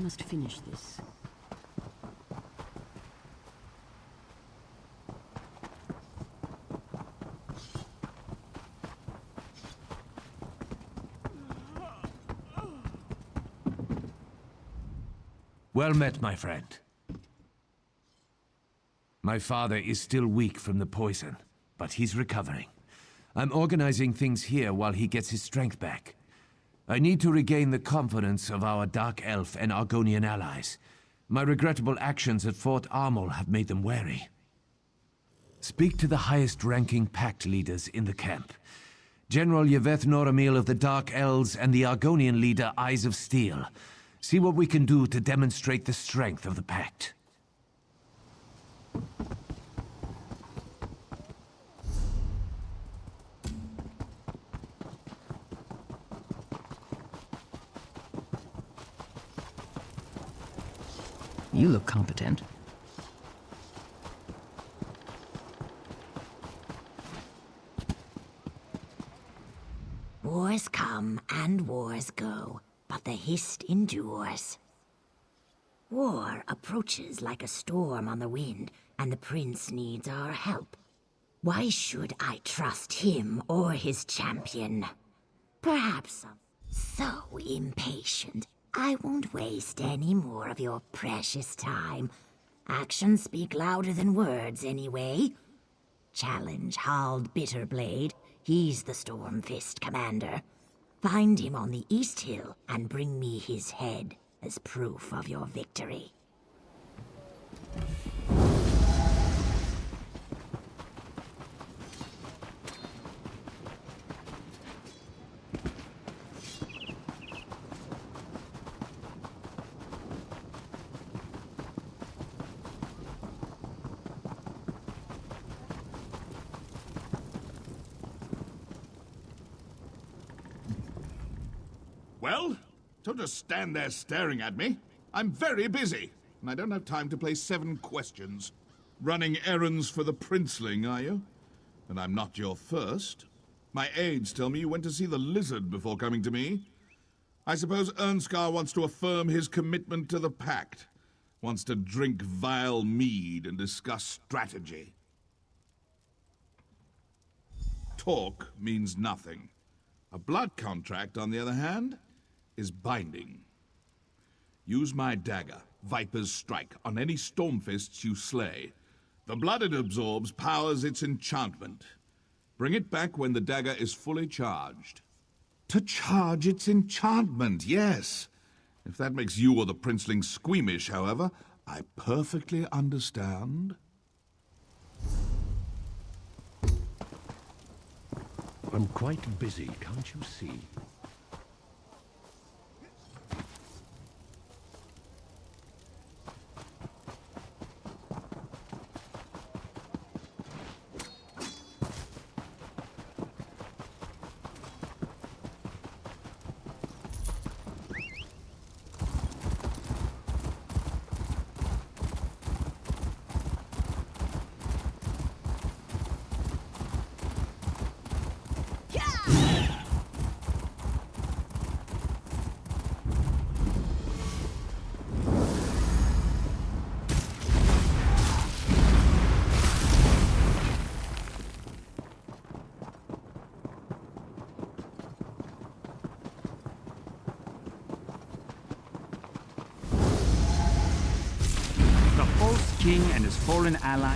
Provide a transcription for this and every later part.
must finish this. Well met, my friend. My father is still weak from the poison, but he's recovering. I'm organizing things here while he gets his strength back. I need to regain the confidence of our Dark Elf and Argonian allies. My regrettable actions at Fort Armel have made them wary. Speak to the highest-ranking Pact leaders in the camp. General Yveth Noramil of the Dark Elves and the Argonian leader Eyes of Steel. See what we can do to demonstrate the strength of the Pact. You look competent. Wars come and wars go, but the hist endures. War approaches like a storm on the wind, and the prince needs our help. Why should I trust him or his champion? Perhaps I'm so impatient, I won't waste any more of your precious time. Actions speak louder than words, anyway. Challenge Hald Bitterblade. He's the Stormfist commander. Find him on the East Hill and bring me his head as proof of your victory. Well, don't just stand there staring at me. I'm very busy, and I don't have time to play 7 questions. Running errands for the princeling, are you? And I'm not your first. My aides tell me you went to see the lizard before coming to me. I suppose Ernskar wants to affirm his commitment to the Pact. Wants to drink vile mead and discuss strategy. Talk means nothing. A blood contract, on the other hand, is binding. Use my dagger, Viper's Strike, on any Stormfists you slay. The blood it absorbs powers its enchantment. Bring it back when the dagger is fully charged. To charge its enchantment, yes. If that makes you or the princeling squeamish, however, I perfectly understand. I'm quite busy, can't you see? King and his fallen ally.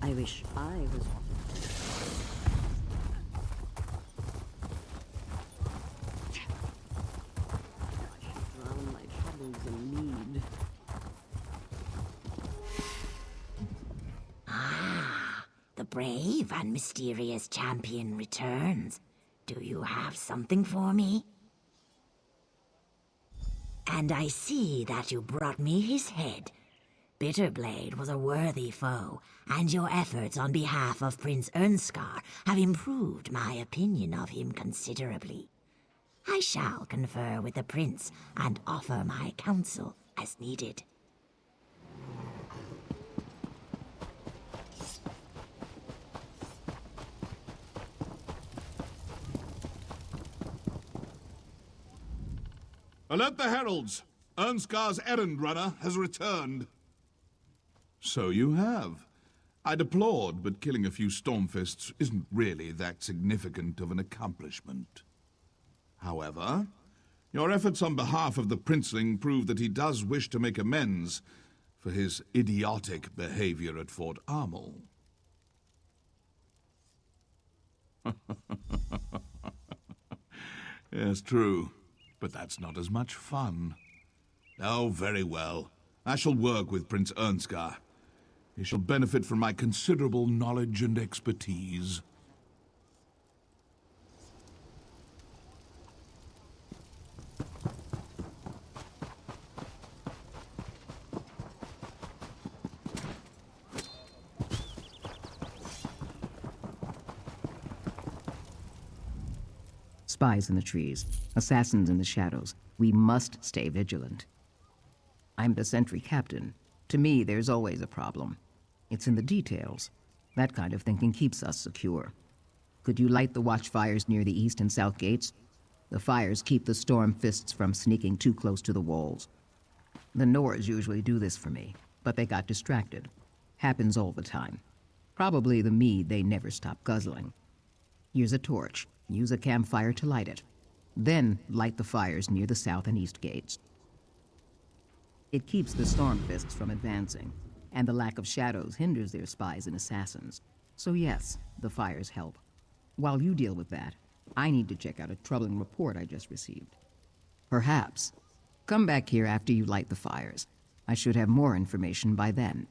I wish I was... Drown my troubles in mead. The brave and mysterious champion returns. Do you have something for me? And I see that you brought me his head. Bitterblade was a worthy foe, and your efforts on behalf of Prince Ernskar have improved my opinion of him considerably. I shall confer with the prince and offer my counsel as needed. Alert the heralds! Ernskar's errand runner has returned. So you have. I deplored, but killing a few Stormfists isn't really that significant of an accomplishment. However, your efforts on behalf of the princeling prove that he does wish to make amends for his idiotic behavior at Fort Armel. Yes, true. But that's not as much fun. Oh, very well. I shall work with Prince Ernskar. He shall benefit from my considerable knowledge and expertise. Spies in the trees, assassins in the shadows. We must stay vigilant. I'm the sentry captain. To me, there's always a problem. It's in the details. That kind of thinking keeps us secure. Could you light the watchfires near the east and south gates? The fires keep the storm fists from sneaking too close to the walls. The Nords usually do this for me, but they got distracted. Happens all the time. Probably the mead they never stop guzzling. Here's a torch. Use a campfire to light it. Then light the fires near the south and east gates. It keeps the storm fists from advancing, and the lack of shadows hinders their spies and assassins. So yes, the fires help. While you deal with that, I need to check out a troubling report I just received. Perhaps. Come back here after you light the fires. I should have more information by then.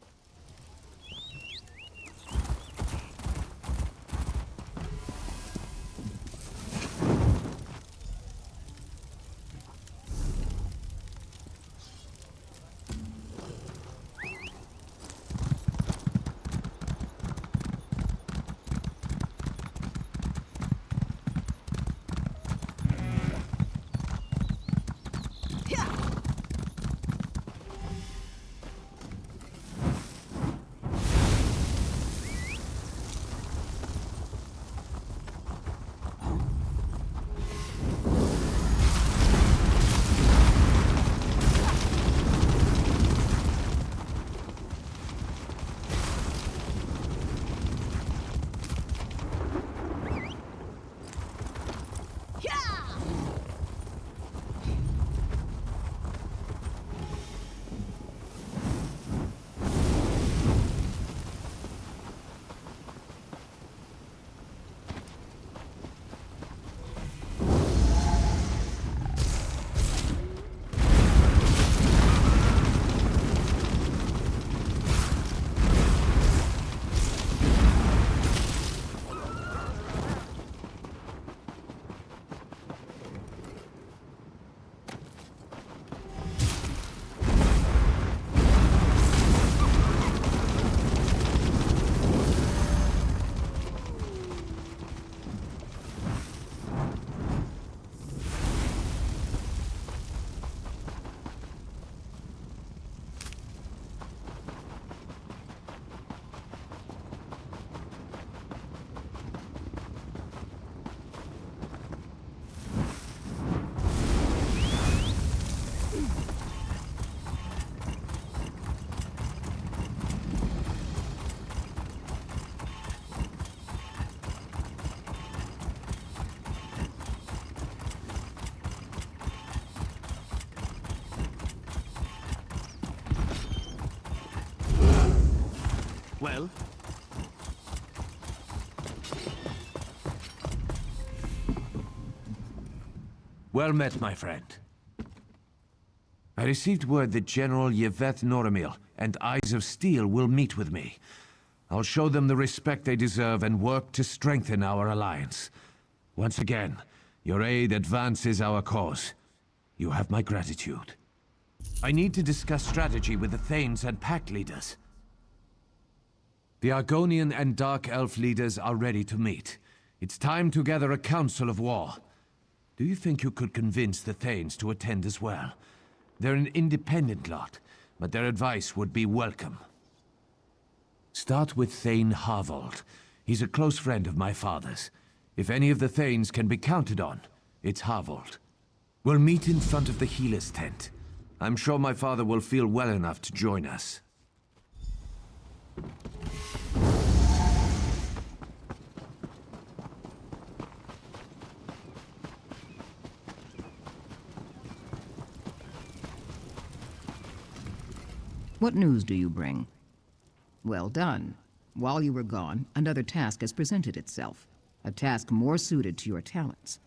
Well, Well met, my friend. I received word that General Yeveth Noramil and Eyes of Steel will meet with me. I'll show them the respect they deserve and work to strengthen our alliance. Once again, your aid advances our cause. You have my gratitude. I need to discuss strategy with the Thanes and Pact leaders. The Argonian and Dark Elf leaders are ready to meet. It's time to gather a council of war. Do you think you could convince the Thanes to attend as well? They're an independent lot, but their advice would be welcome. Start with Thane Harvold. He's a close friend of my father's. If any of the Thanes can be counted on, it's Harvold. We'll meet in front of the healer's tent. I'm sure my father will feel well enough to join us. What news do you bring? Well done. While you were gone, another task has presented itself. A task more suited to your talents.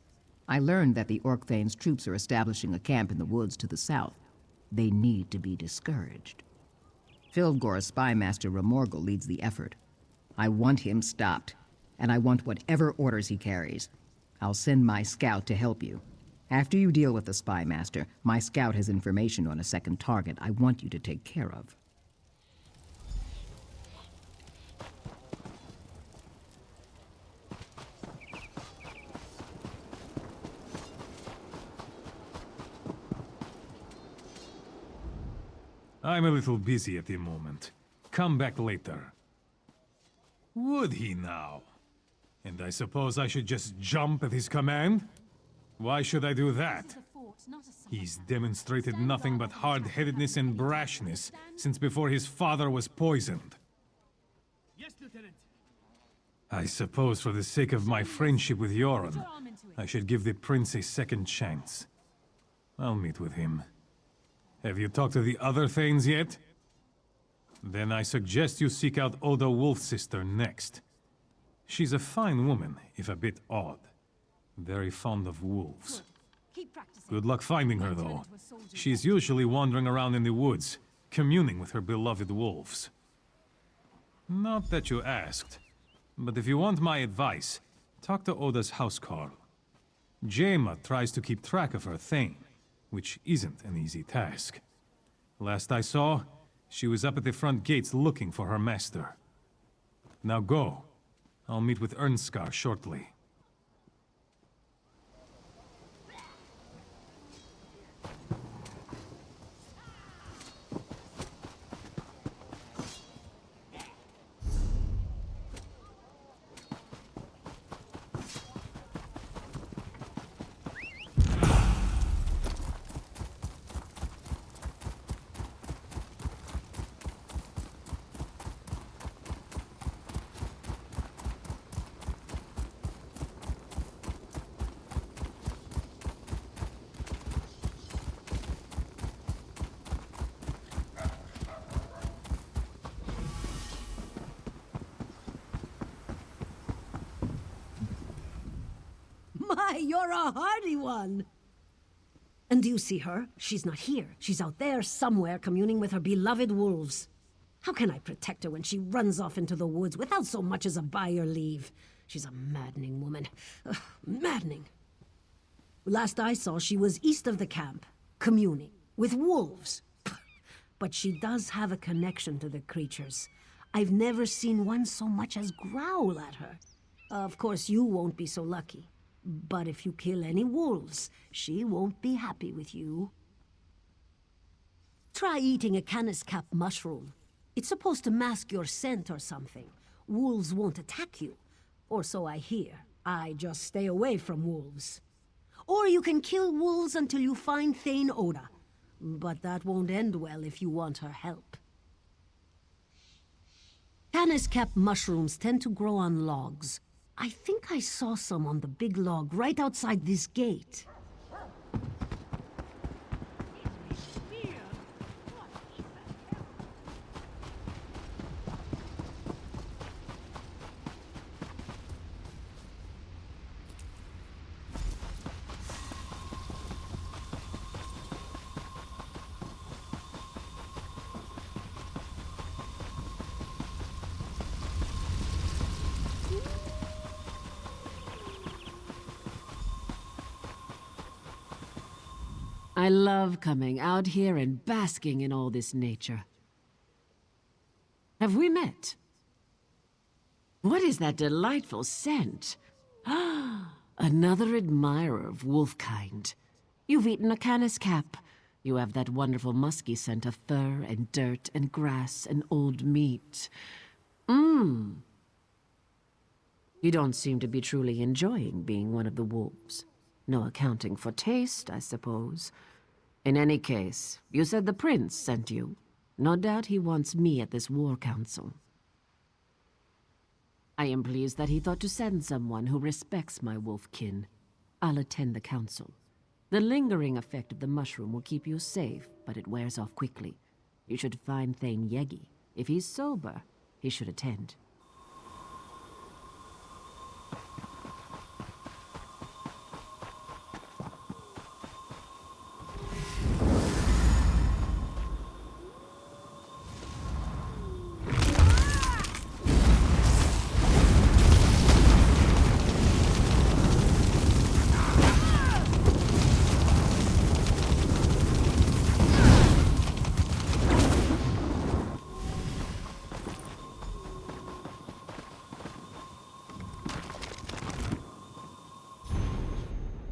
I learned that the Orc Thane's troops are establishing a camp in the woods to the south. They need to be discouraged. Fildgor's spymaster Remorgel leads the effort. I want him stopped, and I want whatever orders he carries. I'll send my scout to help you. After you deal with the spymaster, my scout has information on a second target I want you to take care of. I'm a little busy at the moment. Come back later. Would he now? And I suppose I should just jump at his command? Why should I do that? He's demonstrated nothing but hard-headedness and brashness since before his father was poisoned. Yes, Lieutenant. I suppose for the sake of my friendship with Jorunn, I should give the prince a second chance. I'll meet with him. Have you talked to the other Thanes yet? Then I suggest you seek out Oda Wolfsister next. She's a fine woman, if a bit odd. Very fond of wolves. Good luck finding her, though. She's usually wandering around in the woods, communing with her beloved wolves. Not that you asked, but if you want my advice, talk to Oda's housecarl. Jaima tries to keep track of her Thane, which isn't an easy task. Last I saw, she was up at the front gates looking for her master. Now go. I'll meet with Ernskar shortly. My, you're a hardy one! And do you see her? She's not here. She's out there somewhere communing with her beloved wolves. How can I protect her when she runs off into the woods without so much as a by your leave? She's a maddening woman. Ugh, maddening. Last I saw, she was east of the camp, communing with wolves. But she does have a connection to the creatures. I've never seen one so much as growl at her. Of course, you won't be so lucky. But if you kill any wolves, she won't be happy with you. Try eating a canis cap mushroom. It's supposed to mask your scent or something. Wolves won't attack you. Or so I hear. I just stay away from wolves. Or you can kill wolves until you find Thane Oda. But that won't end well if you want her help. Canis cap mushrooms tend to grow on logs. I think I saw some on the big log right outside this gate. I love coming out here and basking in all this nature. Have we met? What is that delightful scent? Another admirer of wolfkind. You've eaten a canis cap. You have that wonderful musky scent of fur and dirt and grass and old meat. You don't seem to be truly enjoying being one of the wolves. No accounting for taste, I suppose. In any case, you said the prince sent you. No doubt he wants me at this war council. I am pleased that he thought to send someone who respects my wolfkin. I'll attend the council. The lingering effect of the mushroom will keep you safe, but it wears off quickly. You should find Thane Yegi. If he's sober, he should attend.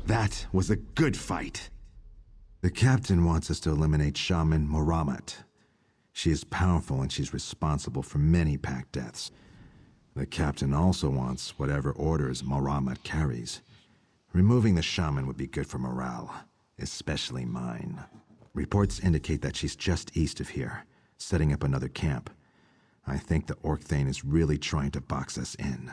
That was a good fight. The captain wants us to eliminate Shaman Moramat. She is powerful and she's responsible for many Pact deaths. The captain also wants whatever orders Moramat carries. Removing the shaman would be good for morale, especially mine. Reports indicate that she's just east of here, setting up another camp. I think the Orc Thane is really trying to box us in.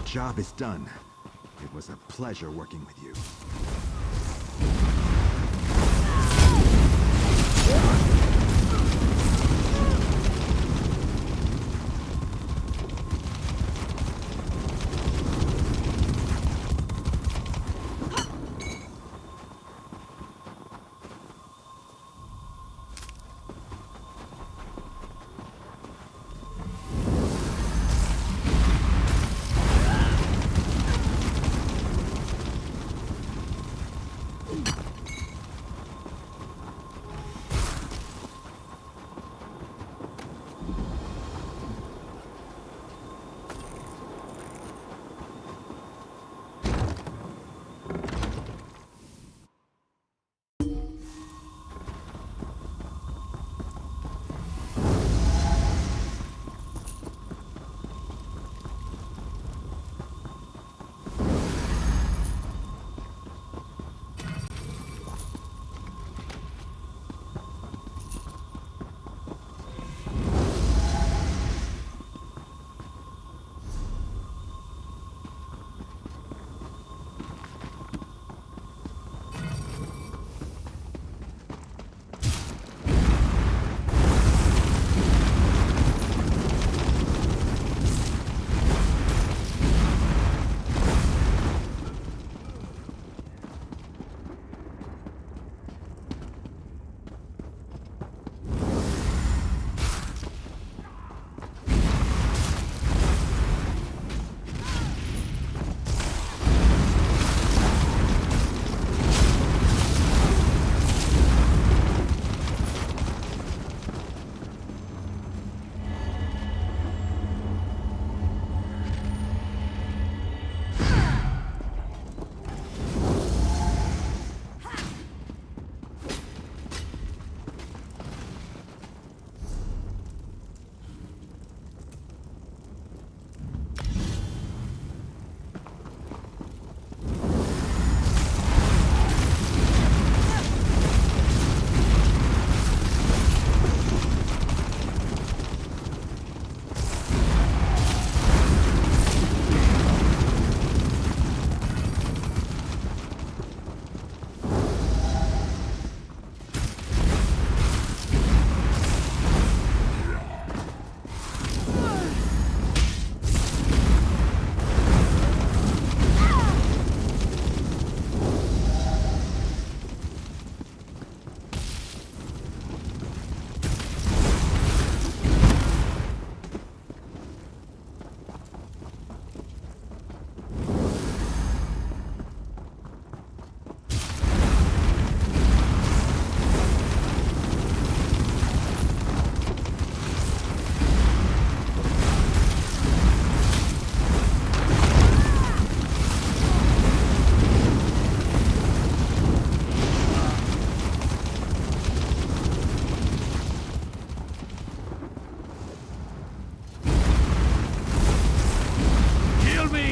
Job is done. It was a pleasure working with you.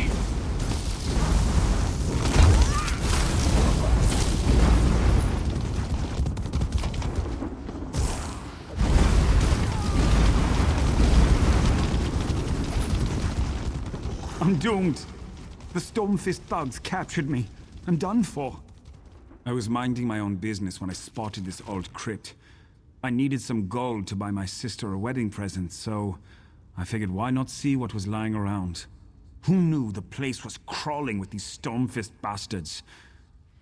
aid. I'm doomed. The Stormfist thugs captured me. I'm done for. I was minding my own business when I spotted this old crypt. I needed some gold to buy my sister a wedding present, so I figured why not see what was lying around. Who knew the place was crawling with these Stormfist bastards?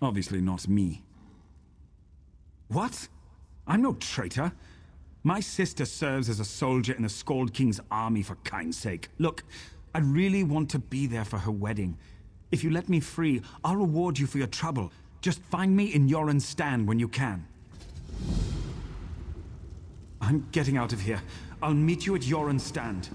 Obviously not me. What? I'm no traitor. My sister serves as a soldier in the Skald King's army, for kind's sake. Look, I really want to be there for her wedding. If you let me free, I'll reward you for your trouble. Just find me in Jorunn's stand when you can. I'm getting out of here. I'll meet you at Jorunn's stand.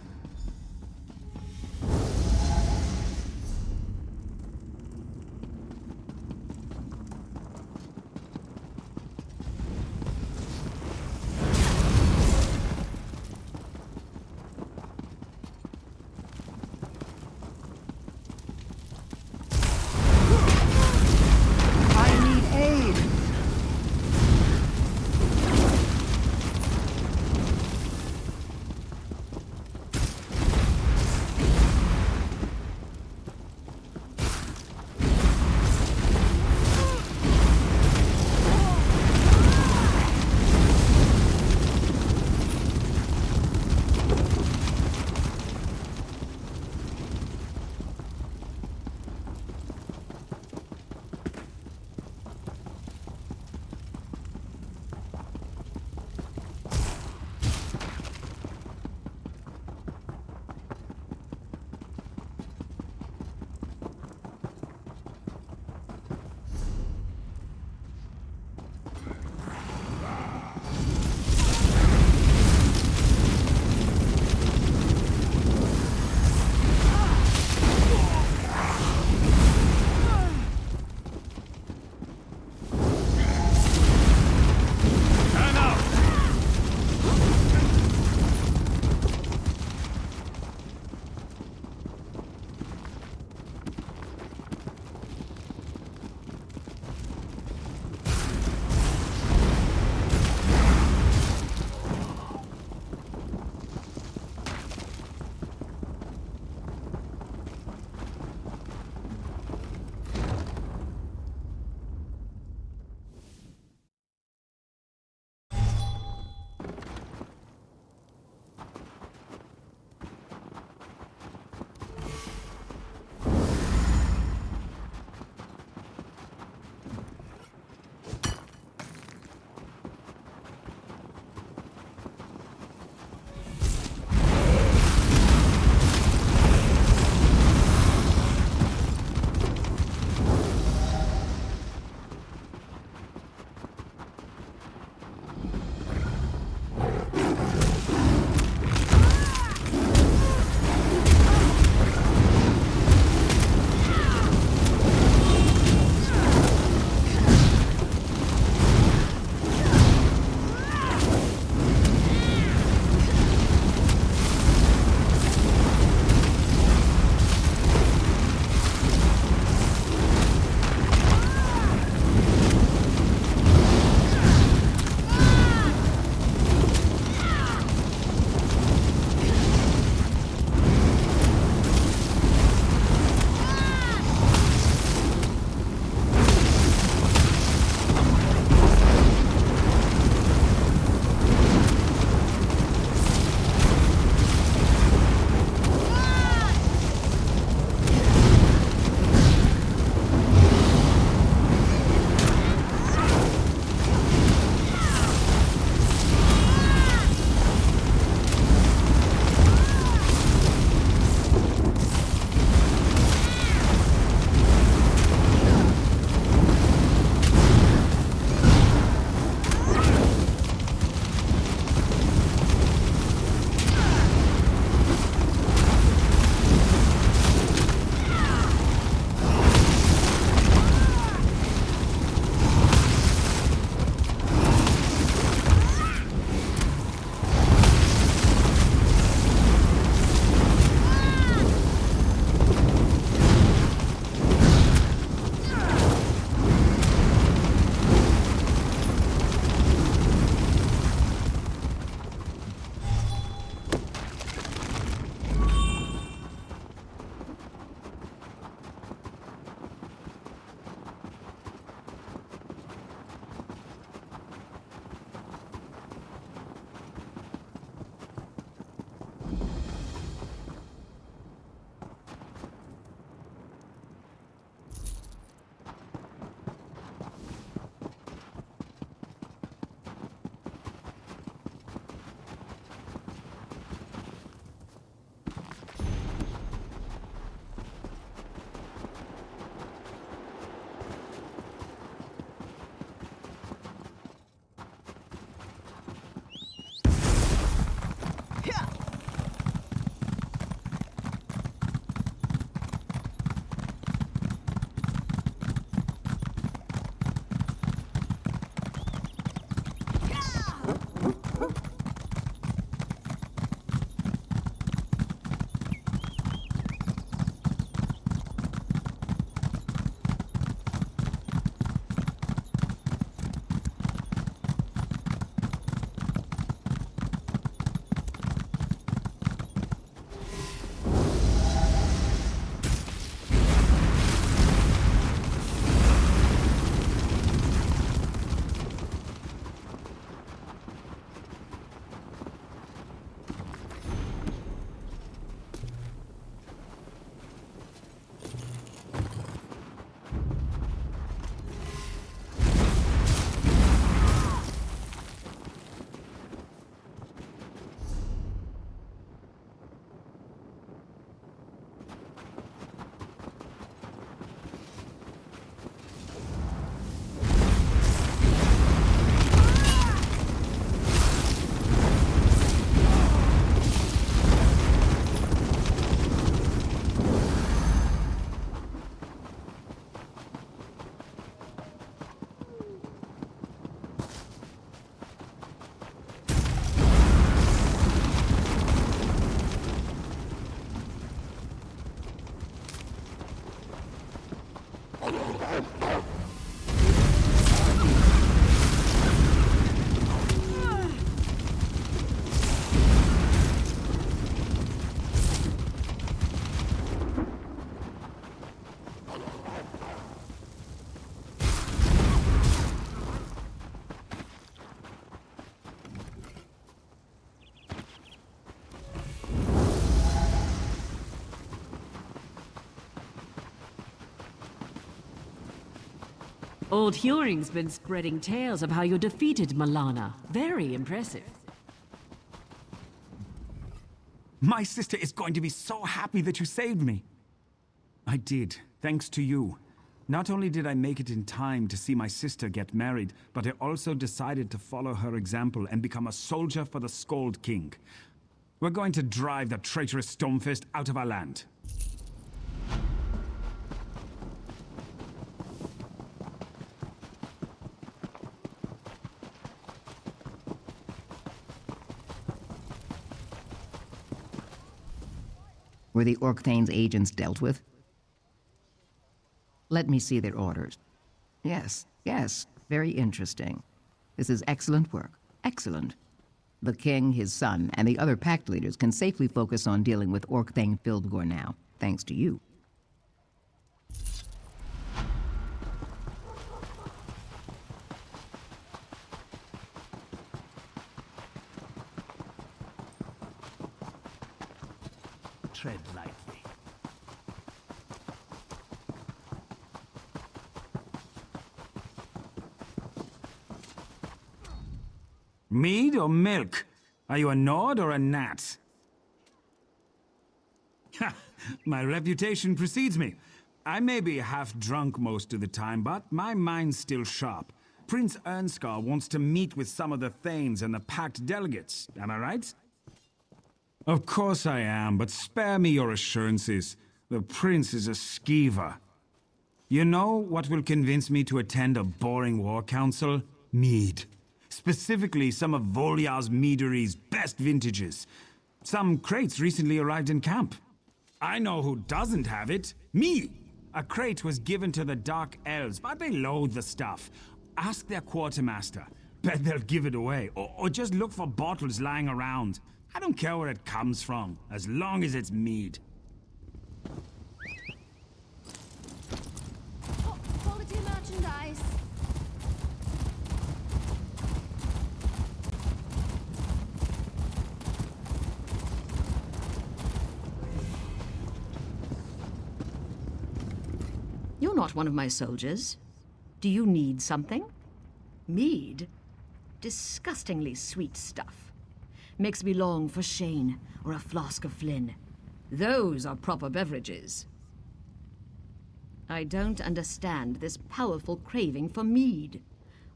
Old Huring's been spreading tales of how you defeated Malana. Very impressive. My sister is going to be so happy that you saved me. I did, thanks to you. Not only did I make it in time to see my sister get married, but I also decided to follow her example and become a soldier for the Skald King. We're going to drive the traitorous Stormfist out of our land. Were the Orkthane's agents dealt with? Let me see their orders. Yes, yes, very interesting. This is excellent work. Excellent. The king, his son, and the other Pact leaders can safely focus on dealing with Orkthane Fildgor now, thanks to you. Tread lightly. Mead or milk? Are you a Nord or a Nat? Ha! My reputation precedes me. I may be half drunk most of the time, but my mind's still sharp. Prince Ernskar wants to meet with some of the Thanes and the Pact delegates, am I right? Of course I am, but spare me your assurances. The prince is a skeever. You know what will convince me to attend a boring war council? Mead. Specifically, some of Volyar's meadery's best vintages. Some crates recently arrived in camp. I know who doesn't have it. Me! A crate was given to the Dark Elves, but they loathe the stuff. Ask their quartermaster. Bet they'll give it away. Or just look for bottles lying around. I don't care where it comes from, as long as it's mead. Quality merchandise. You're not one of my soldiers. Do you need something? Mead? Disgustingly sweet stuff. Makes me long for Shane or a flask of Flynn. Those are proper beverages. I don't understand this powerful craving for mead.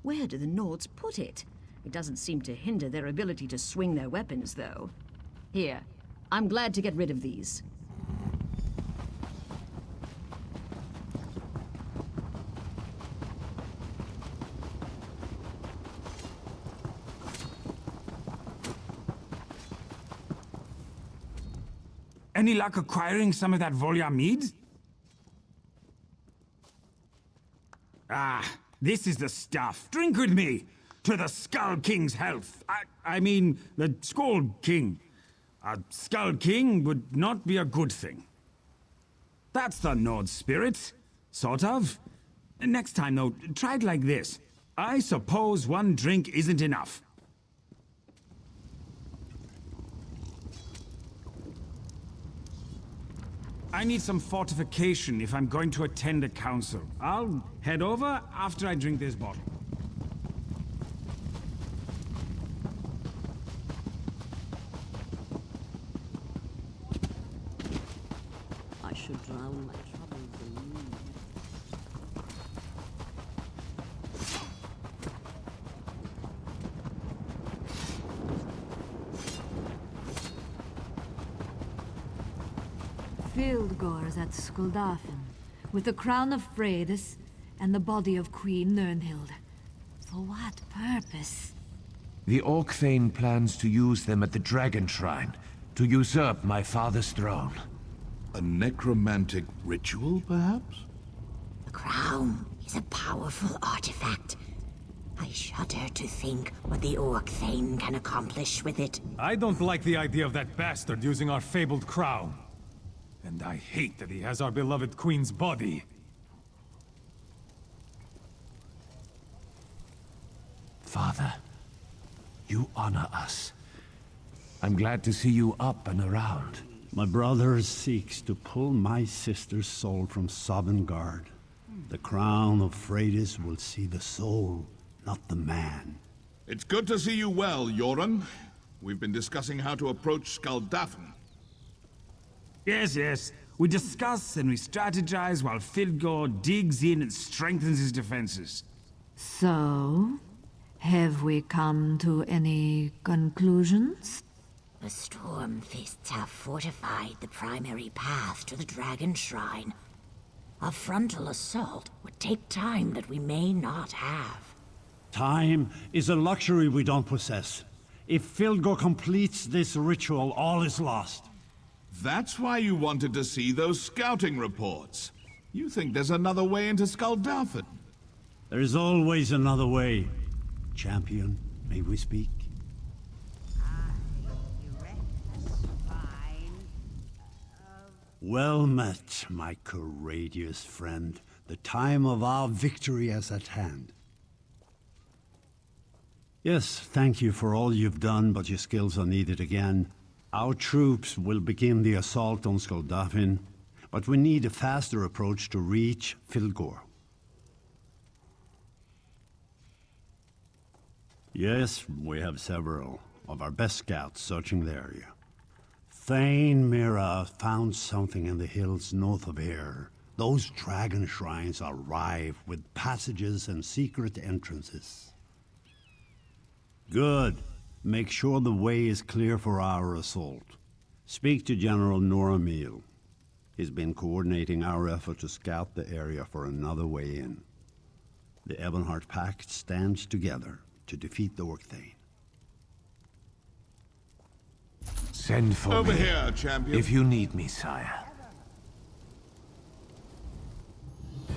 Where do the Nords put it? It doesn't seem to hinder their ability to swing their weapons, though. Here, I'm glad to get rid of these. Any luck acquiring some of that Volyar mead? Ah, this is the stuff. Drink with me. To the Skull King's health. I mean, the Skald King. A Skull King would not be a good thing. That's the Nord spirit. Sort of. Next time, though, try it like this. I suppose one drink isn't enough. I need some fortification if I'm going to attend a council. I'll head over after I drink this bottle. I should drown my troubles in mead. Fildgor's at Skuldafn, with the crown of Freydis and the body of Queen Nirnhild. For what purpose? The Orkthane plans to use them at the Dragon Shrine, to usurp my father's throne. A necromantic ritual, perhaps? The crown is a powerful artifact. I shudder to think what the Orkthane can accomplish with it. I don't like the idea of that bastard using our fabled crown. And I hate that he has our beloved queen's body. Father, you honor us. I'm glad to see you up and around. My brother seeks to pull my sister's soul from Sovengarde. The crown of Freydis will see the soul, not the man. It's good to see you well, Jorunn. We've been discussing how to approach Skuldafn. Yes, yes. We discuss and we strategize while Fildgor digs in and strengthens his defenses. So, have we come to any conclusions? The Stormfists have fortified the primary path to the Dragon Shrine. A frontal assault would take time that we may not have. Time is a luxury we don't possess. If Fildgor completes this ritual, all is lost. That's why you wanted to see those scouting reports. You think there's another way into Skuldafn. There is always another way. Champion, may we speak? Well met, my courageous friend. The time of our victory is at hand. Yes, thank you for all you've done, but your skills are needed again. Our troops will begin the assault on Skuldafn, but we need a faster approach to reach Fildgor. Yes, we have several of our best scouts searching the area. Thane Mira found something in the hills north of here. Those dragon shrines are rife with passages and secret entrances. Good. Make sure the way is clear for our assault. Speak to General Noramil. He's been coordinating our effort to scout the area for another way in. The Ebonheart Pact stands together to defeat the Orcthane. Send for Over me. here, champion. If you need me, sire.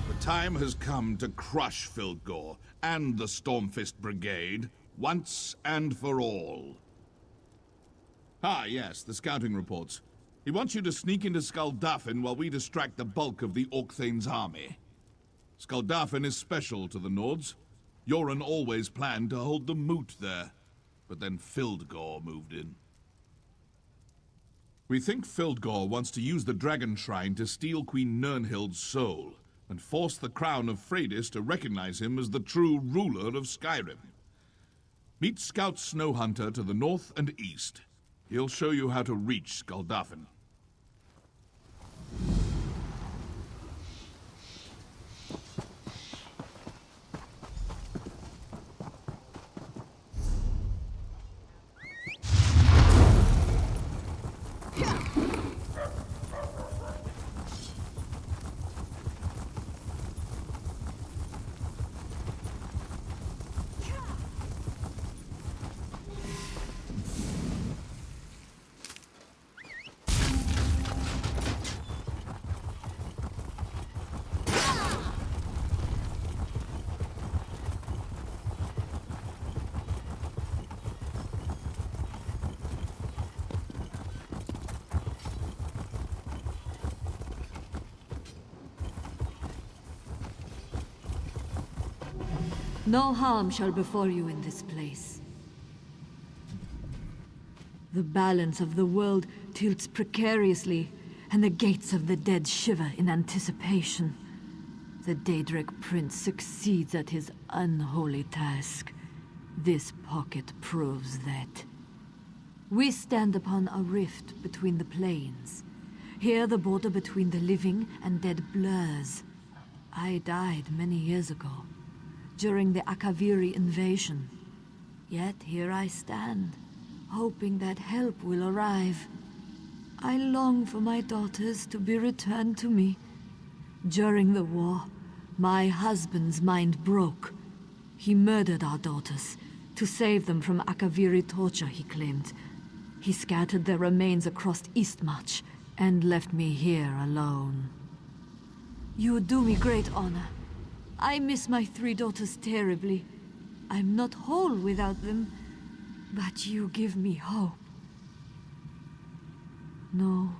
The time has come to crush Fildgor and the Stormfist Brigade once and for all. Ah, yes, the scouting reports. He wants you to sneak into Skuldafn while we distract the bulk of the Orcthane's army. Skuldafn is special to the Nords. Jorunn always planned to hold the moot there, but then Fildgor moved in. We think Fildgor wants to use the Dragon Shrine to steal Queen Nirnhild's soul, and force the crown of Freydis to recognize him as the true ruler of Skyrim. Meet Scout Snowhunter to the north and east. He'll show you how to reach Skuldafn. No harm shall befall you in this place. The balance of the world tilts precariously, and the gates of the dead shiver in anticipation. The Daedric Prince succeeds at his unholy task. This pocket proves that. We stand upon a rift between the planes. Here the border between the living and dead blurs. I died many years ago, during the Akaviri invasion. Yet here I stand, hoping that help will arrive. I long for my daughters to be returned to me. During the war, my husband's mind broke. He murdered our daughters to save them from Akaviri torture, he claimed. He scattered their remains across Eastmarch and left me here alone. You do me great honor. I miss my 3 daughters terribly. I'm not whole without them, but you give me hope. No,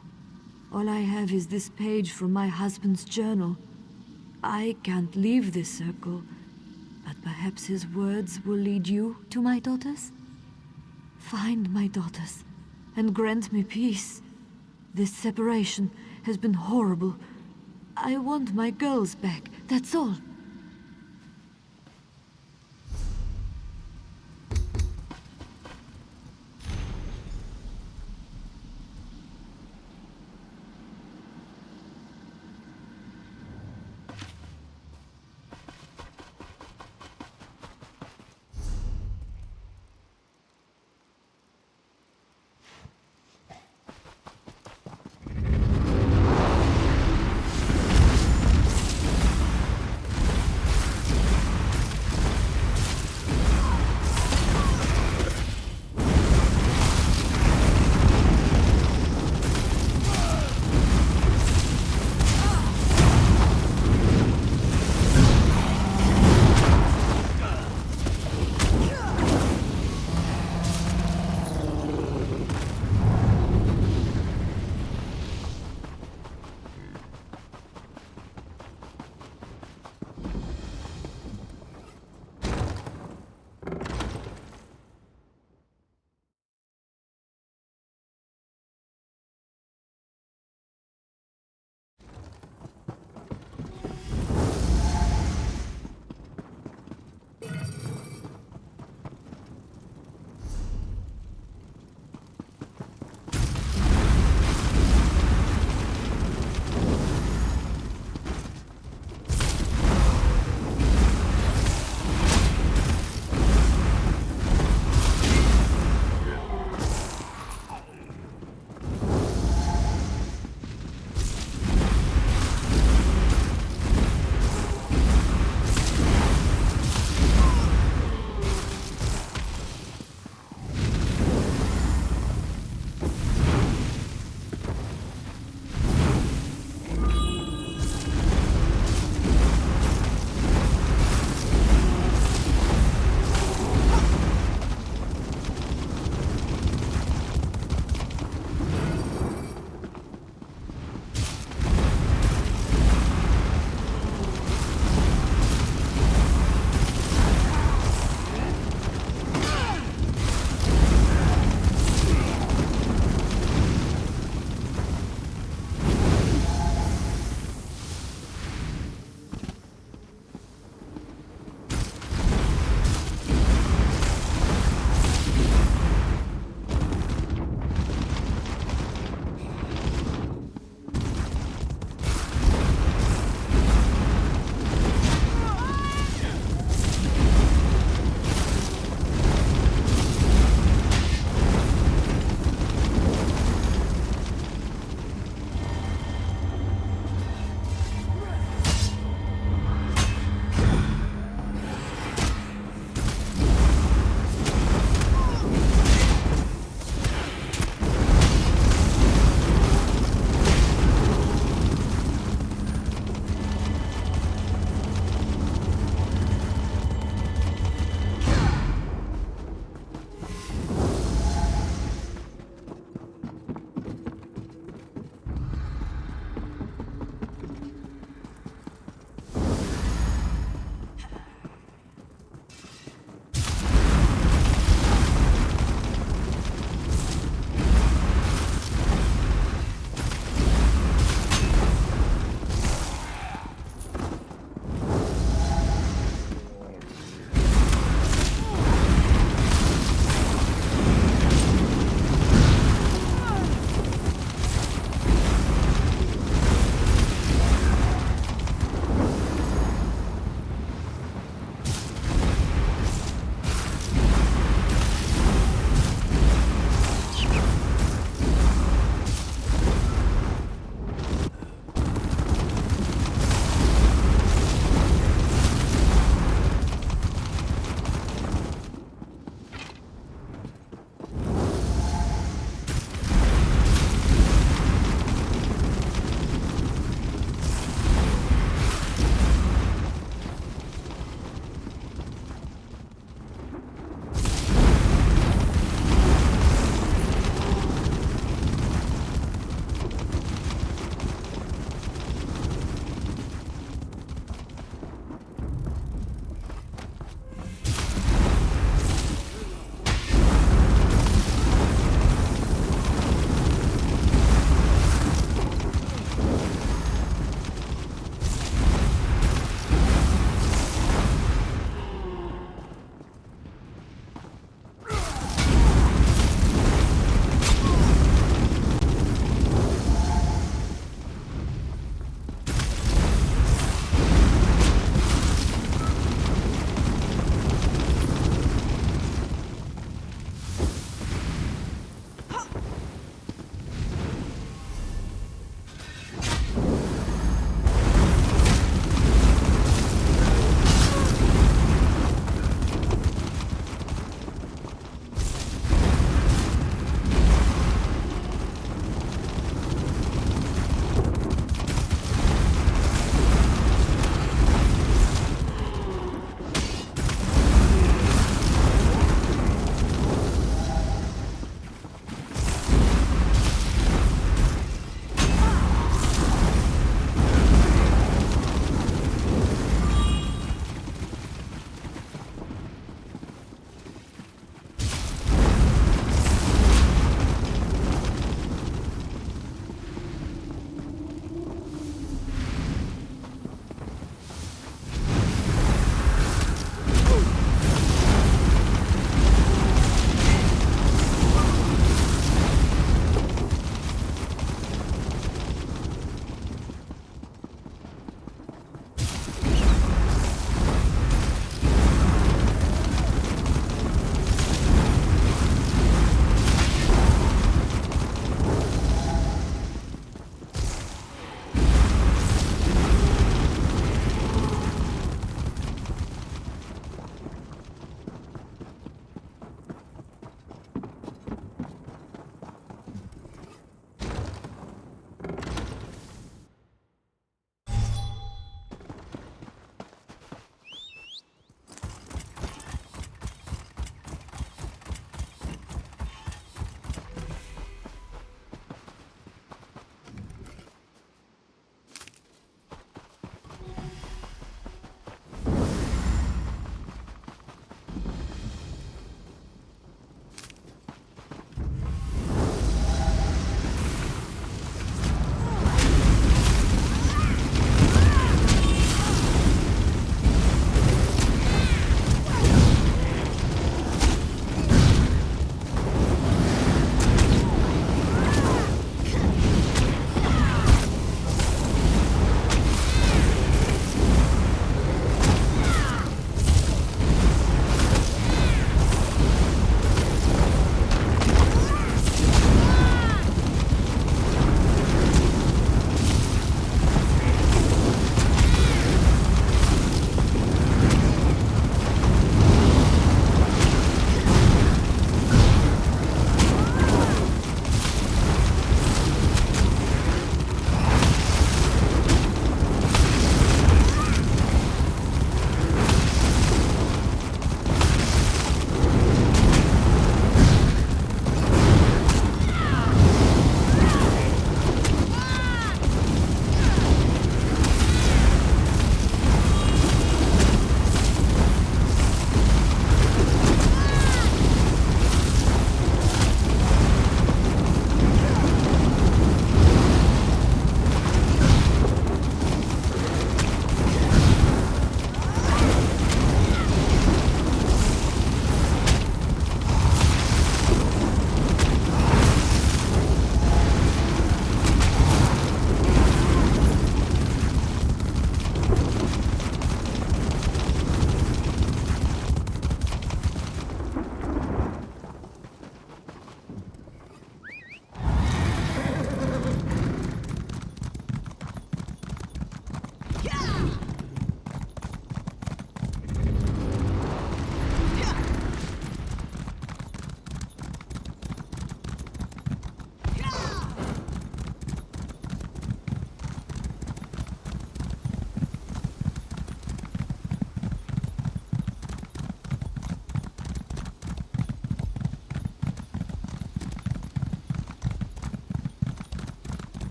all I have is this page from my husband's journal. I can't leave this circle, but perhaps his words will lead you to my daughters? Find my daughters, and grant me peace. This separation has been horrible. I want my girls back, That's all.